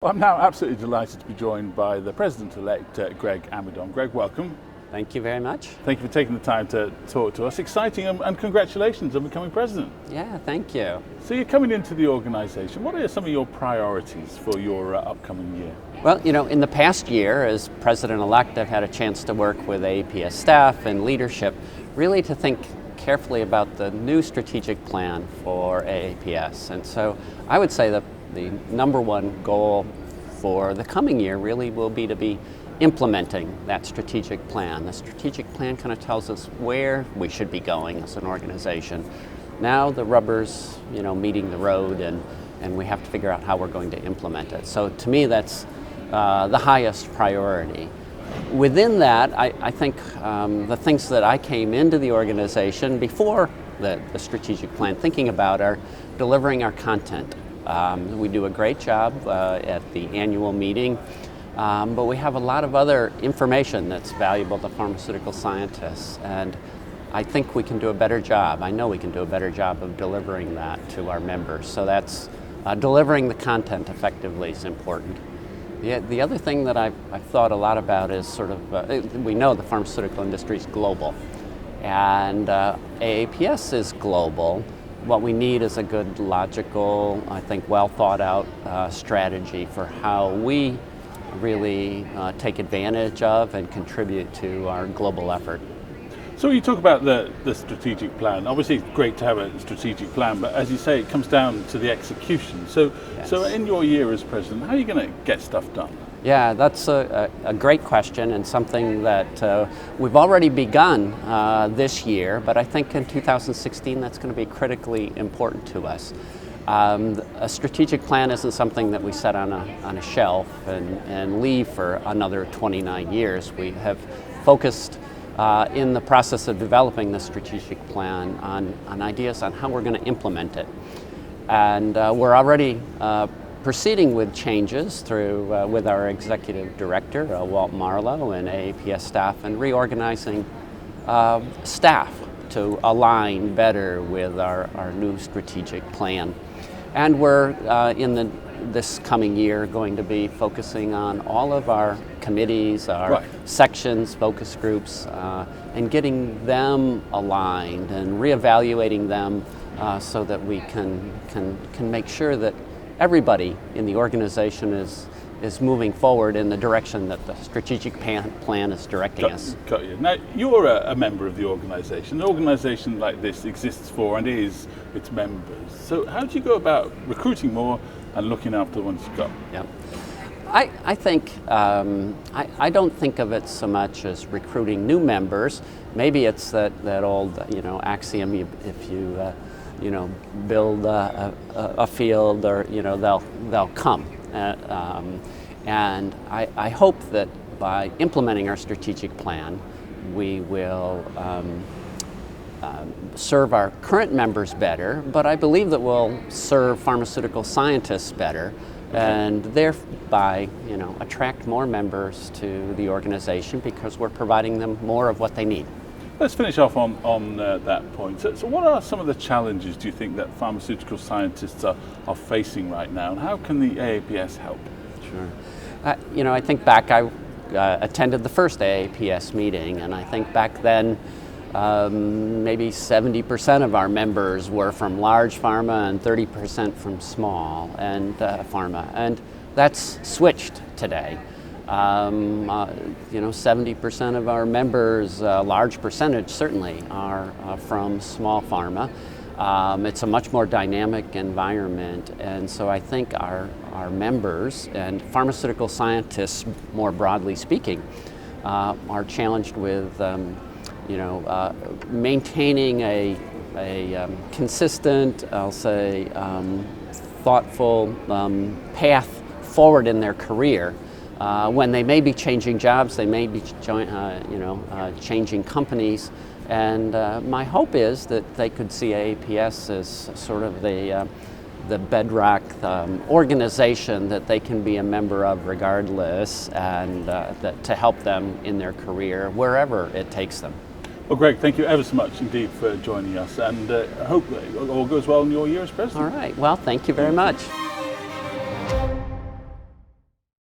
Well, I'm now absolutely delighted to be joined by the President-elect, Greg Amidon. Greg, welcome. Thank you very much. Thank you for taking the time to talk to us. Exciting and congratulations on becoming president. Yeah, thank you. So you're coming into the organization. What are some of your priorities for your upcoming year? Well, in the past year as President-elect, I've had a chance to work with AAPS staff and leadership really to think carefully about the new strategic plan for AAPS. And so I would say that the number one goal for the coming year really will be to be implementing that strategic plan. The strategic plan kind of tells us where we should be going as an organization. Now the rubber's meeting the road, and we have to figure out how we're going to implement it. So to me, that's the highest priority. Within that, I think the things that I came into the organization before the strategic plan thinking about are delivering our content. We do a great job at the annual meeting, but we have a lot of other information that's valuable to pharmaceutical scientists, and I think we can do a better job. I know we can do a better job of delivering that to our members. So that's delivering the content effectively is important. The other thing that I've thought a lot about is we know the pharmaceutical industry is global, and AAPS is global. What we need is a good, logical, I think well thought out strategy for how we really take advantage of and contribute to our global effort. So you talk about the strategic plan. Obviously it's great to have a strategic plan, but as you say, it comes down to the execution. So, Yes. So in your year as president, how are you going to get stuff done? Yeah, that's a great question, and something that we've already begun this year, but I think in 2016 that's going to be critically important to us. A strategic plan isn't something that we set on a shelf and leave for another 29 years. We have focused in the process of developing the strategic plan on ideas on how we're going to implement it. And we're already proceeding with changes with our executive director, Walt Marlowe, and AAPS staff, and reorganizing staff to align better with our new strategic plan. And we're this coming year going to be focusing on all of our committees, our sections, focus groups, and getting them aligned and reevaluating them so that we can make sure that everybody in the organization is moving forward in the direction that the strategic plan is directing us. Got you. Now, you're a member of the organization. An organization like this exists for and is its members. So how do you go about recruiting more and looking after the ones you've got? Yeah. I think, I don't think of it so much as recruiting new members. Maybe it's that old axiom, if you build a field, or they'll come. And I hope that by implementing our strategic plan, we will serve our current members better, but I believe that we'll serve pharmaceutical scientists better, and thereby attract more members to the organization because we're providing them more of what they need. Let's finish off on that point. So what are some of the challenges, do you think, that pharmaceutical scientists are facing right now, and how can the AAPS help? Sure. I think back, I attended the first AAPS meeting, and I think back then maybe 70% of our members were from large pharma and 30% from small and pharma, and that's switched today. 70% of our members, a large percentage certainly, are from small pharma. It's a much more dynamic environment, and so I think our members and pharmaceutical scientists, more broadly speaking, are challenged with maintaining a consistent, I'll say, thoughtful path forward in their career. When they may be changing jobs, they may be changing companies, and my hope is that they could see AAPS as sort of the bedrock organization that they can be a member of regardless, and to help them in their career wherever it takes them. Well, Greg, thank you ever so much indeed for joining us, and I hope that all goes well in your year as president. All right. Well, thank you very much.